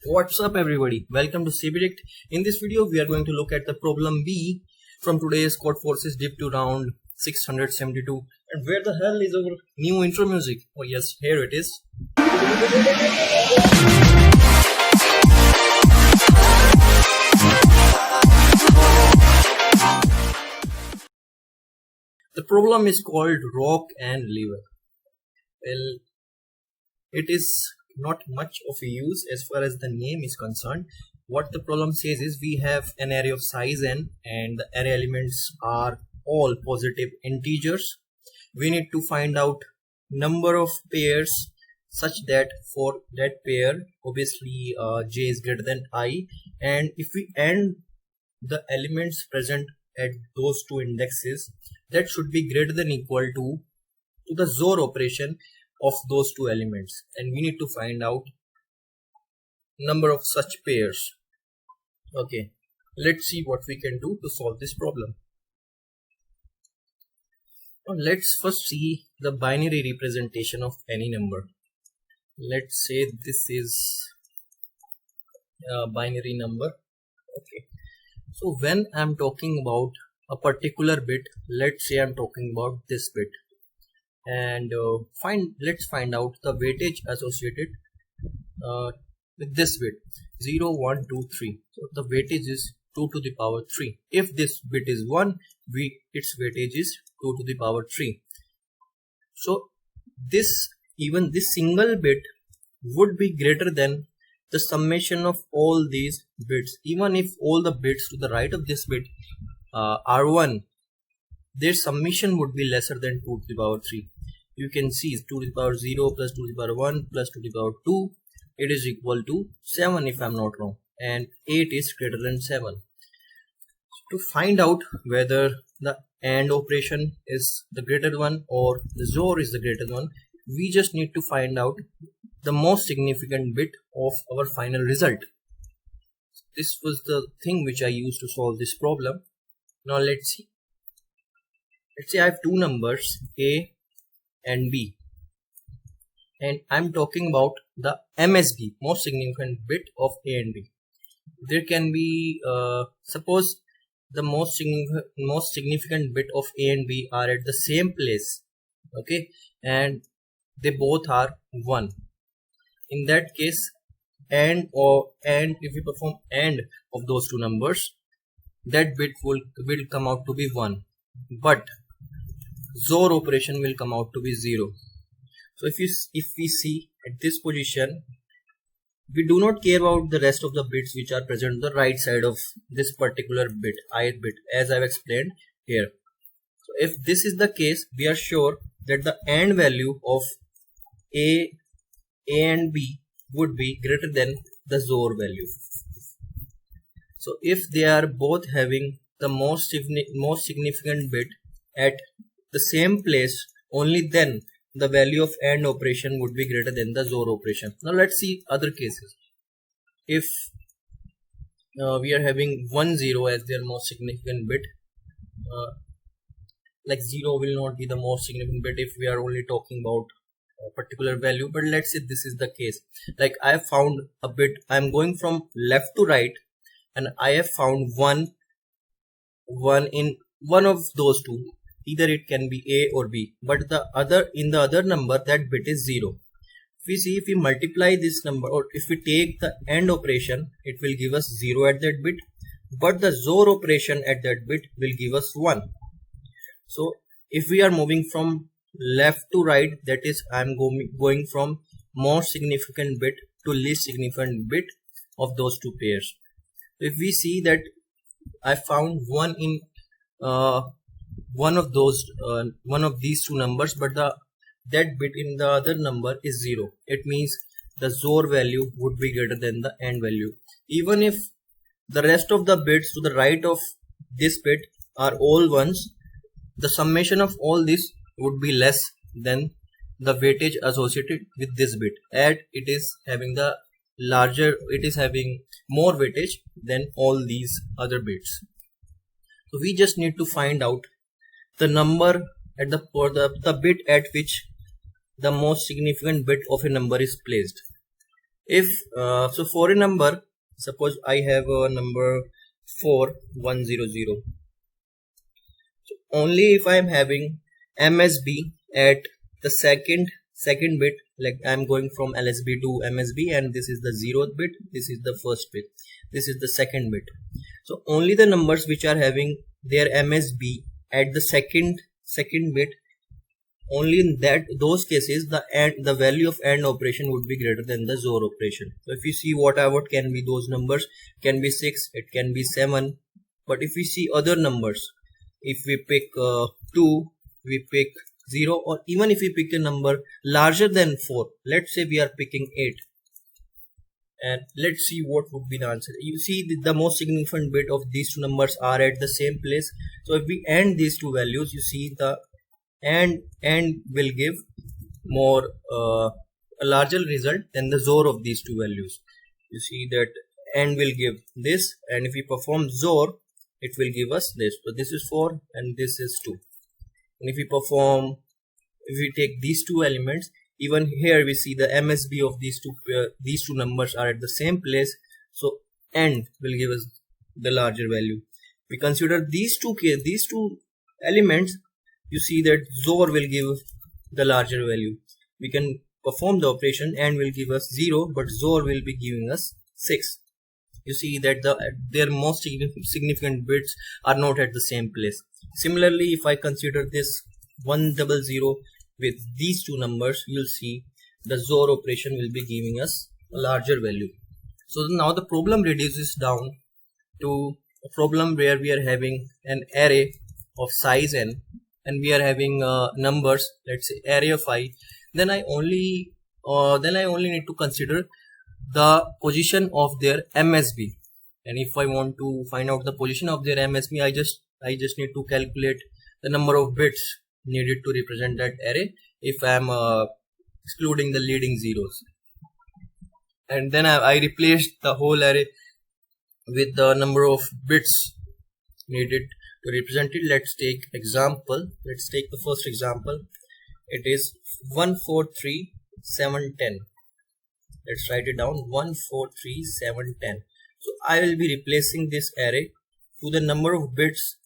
What's up everybody, welcome to CBDict. In this video we are going to look at the problem B from today's Codeforces Div 2 round 672. And where the hell is our new intro music? Oh yes, here it is. The problem is called rock and lever. Well, it is not much of a use as far as the name is concerned. What the problem says is we have an array of size n and the array elements are all positive integers. We need to find out number of pairs such that for that pair obviously j is greater than I, and if we add the elements present at those two indexes, that should be greater than equal to the XOR operation of those two elements, and we need to find out number of such pairs. Okay, let's see what we can do to solve this problem. Now let's first see the binary representation of any number. Let's say this is a binary number. Okay, so when I'm talking about a particular bit, let's say I'm talking about this bit, and let's find out the weightage associated with this bit 0 1 2 3. So the weightage is 2 to the power 3. If this bit is 1, its weightage is 2 to the power 3. So even this single bit would be greater than the summation of all these bits. Even if all the bits to the right of this bit are 1, their summation would be lesser than 2 to the power 3. You can see 2 to the power 0 plus 2 to the power 1 plus 2 to the power 2. It is equal to 7 if I'm not wrong, and 8 is greater than 7. To find out whether the AND operation is the greater one or the XOR is the greater one, we just need to find out the most significant bit of our final result. This was the thing which I used to solve this problem. Now let's see. Let's say I have two numbers A and B, and I'm talking about the MSB, most significant bit of A and B. There can be suppose the most significant bit of A and B are at the same place, okay, and they both are 1. In that case, and if we perform AND of those two numbers, that bit will come out to be 1, but XOR operation will come out to be 0. So if we see at this position, we do not care about the rest of the bits which are present on the right side of this particular bit, ith bit, as I've explained here. So if this is the case, we are sure that the AND value of A and B would be greater than the XOR value. So if they are both having the most significant bit at the same place, only then the value of AND operation would be greater than the XOR operation. Now let's see other cases. If we are having 1 0 as their most significant bit, like 0 will not be the most significant bit if we are only talking about a particular value, but let's say this is the case. Like I have found a bit, I am going from left to right, and I have found one in one of those two. Either it can be A or B, but in the other number that bit is 0. If we multiply this number, or if we take the AND operation, it will give us 0 at that bit, but the XOR operation at that bit will give us 1. So if we are moving from left to right, that is I'm going from most significant bit to least significant bit of those two pairs. If we see that I found 1 in one of these two numbers, but that bit in the other number is 0, it means the XOR value would be greater than the AND value. Even if the rest of the bits to the right of this bit are all 1s, the summation of all this would be less than the weightage associated with this bit, and it is having more weightage than all these other bits. So we just need to find out the number at the bit at which the most significant bit of a number is placed. If so for a number, suppose I have a number 4100, so only if I am having MSB at the second bit, like I am going from LSB to MSB, and this is the 0th bit, this is the first bit, this is the second bit. So only the numbers which are having their MSB at the second bit, only in those cases the value of AND operation would be greater than the XOR operation. So if you see what can be those numbers, can be 6, it can be 7, but if we see other numbers, if we pick 2, we pick 0, or even if we pick a number larger than 4, let's say we are picking 8, and let's see what would be the answer. You see the most significant bit of these two numbers are at the same place. So if we AND these two values, you see the AND will give more a larger result than the XOR of these two values. You see that AND will give this, and if we perform XOR, it will give us this. So this is 4 and this is 2. And if we take these two elements, even here we see the MSB of these two numbers are at the same place, so AND will give us the larger value. We consider these two elements, you see that XOR will give the larger value. We can perform the operation, AND will give us 0, but XOR will be giving us 6. You see that their most significant bits are not at the same place. Similarly, if I consider this 100 with these two numbers, you'll see the XOR operation will be giving us a larger value. So now the problem reduces down to a problem where we are having an array of size n, and we are having numbers, let's say array of I. Then I only need to consider the position of their MSB, and if I want to find out the position of their MSB, I just need to calculate the number of bits needed to represent that array if I am excluding the leading zeros, and then I replaced the whole array with the number of bits needed to represent it. Let's take the first example. It is 143710. Let's write it down, 143710. So I will be replacing this array to the number of bits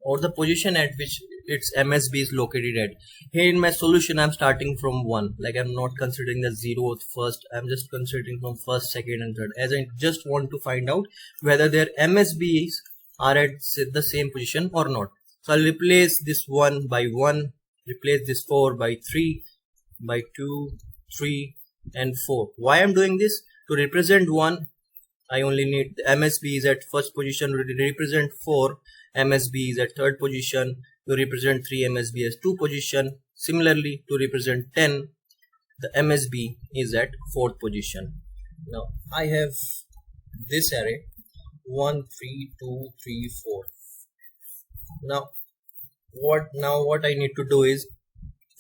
or the position at which its MSB is located at. Here in my solution, I'm starting from 1, like I'm not considering the 0th first, I'm just considering from first, second and third, as I just want to find out whether their MSBs are at the same position or not. So I'll replace this 1 by 1, replace this 4 by 3, by 2, 3 and 4. Why I'm doing this? To represent 1, I only need the MSB is at first position. To represent 4, MSB is at third position. To represent 3, MSB as 2 position. Similarly, to represent 10, the MSB is at 4th position. Now I have this array 1 3 2 3 4. Now what I need to do is,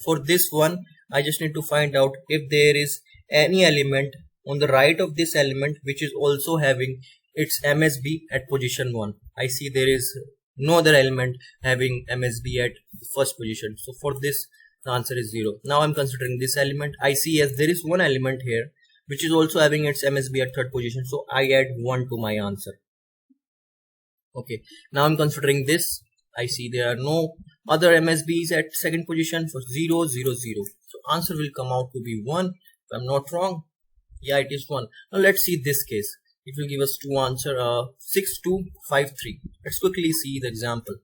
for this one, I just need to find out if there is any element on the right of this element which is also having its MSB at position 1. I see there is no other element having MSB at first position. So for this, the answer is 0. Now I'm considering this element. I see as there is one element here which is also having its MSB at third position. So I add 1 to my answer. Okay. Now I'm considering this. I see there are no other MSBs at second position. For 0 0 0. So answer will come out to be 1. If I'm not wrong. Yeah, it is 1. Now let's see this case. It will give us two answer 6253. Let's quickly see the example.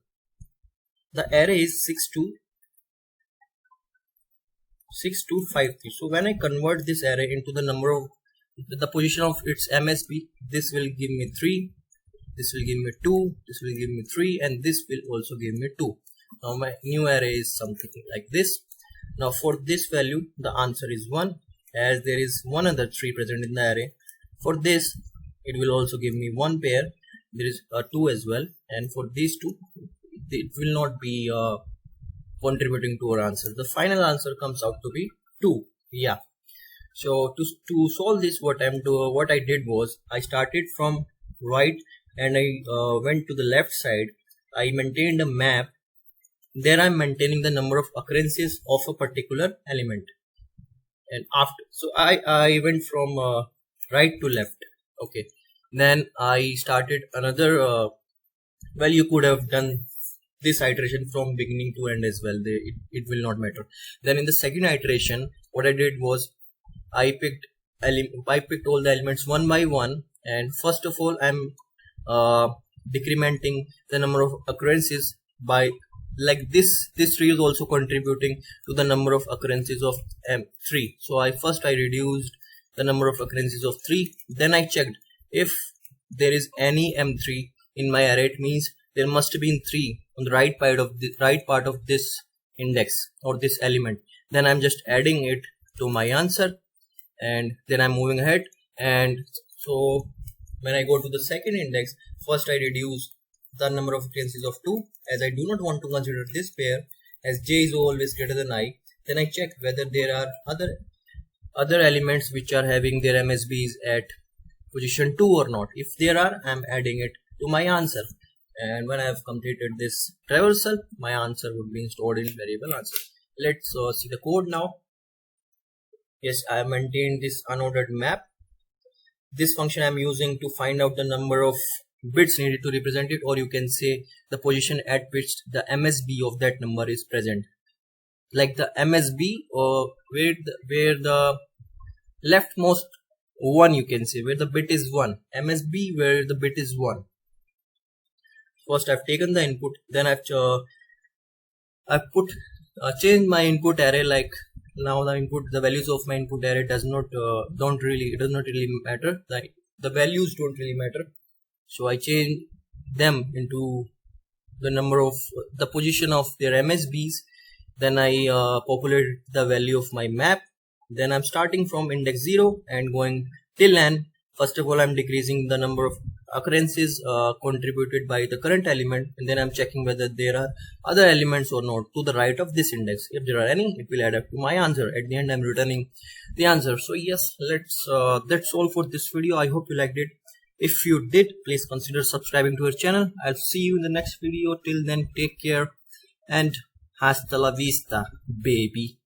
The array is 6253. So when I convert this array into the number of the position of its MSB, this will give me 3, this will give me 2, this will give me 3, and this will also give me 2. Now my new array is something like this. Now for this value, the answer is 1, as there is one other 3 present in the array. For this, it will also give me 1 pair. There is a 2 as well, and for these 2, it will not be contributing to our answer. The final answer comes out to be 2. Yeah. So to solve this, what I did was, I started from right and I went to the left side. I maintained a map. There I'm maintaining the number of occurrences of a particular element. and after, so I went from right to left. Okay, then I started another well, you could have done this iteration from beginning to end as well. It will not matter. Then in the second iteration, what I did was I picked all the elements one by one, and first of all I'm uh, decrementing the number of occurrences by, like, this tree is also contributing to the number of occurrences of M3. So I reduced the number of occurrences of 3. Then I checked if there is any M3 in my array. It means there must be 3 on the right part of this index or this element. Then I'm just adding it to my answer, and then I'm moving ahead. And so when I go to the second index, first I reduce the number of occurrences of 2, as I do not want to consider this pair, as j is always greater than I. Then I check whether there are other elements which are having their MSBs at position 2 or not. If there are, I'm adding it to my answer, and when I have completed this traversal, my answer would be stored in variable answer. Let's see the code now. Yes, I have maintained this unordered map. This function I'm using to find out the number of bits needed to represent it, or you can say the position at which the MSB of that number is present. Like the MSB, or where the leftmost one, you can say, where the bit is 1. MSB where the bit is 1. First I've taken the input, then I've changed my input array. Like now the values of my input array does not really matter. The values don't really matter. So I change them into the number of the position of their MSBs. Then I populate the value of my map. Then I'm starting from index 0 and going till n. First of all, I'm decreasing the number of occurrences contributed by the current element, and then I'm checking whether there are other elements or not to the right of this index. If there are any, it will add up to my answer. At the end, I'm returning the answer. So yes, that's all for this video. I hope you liked it. If you did, please consider subscribing to our channel. I'll see you in the next video. Till then, take care and hasta la vista, baby.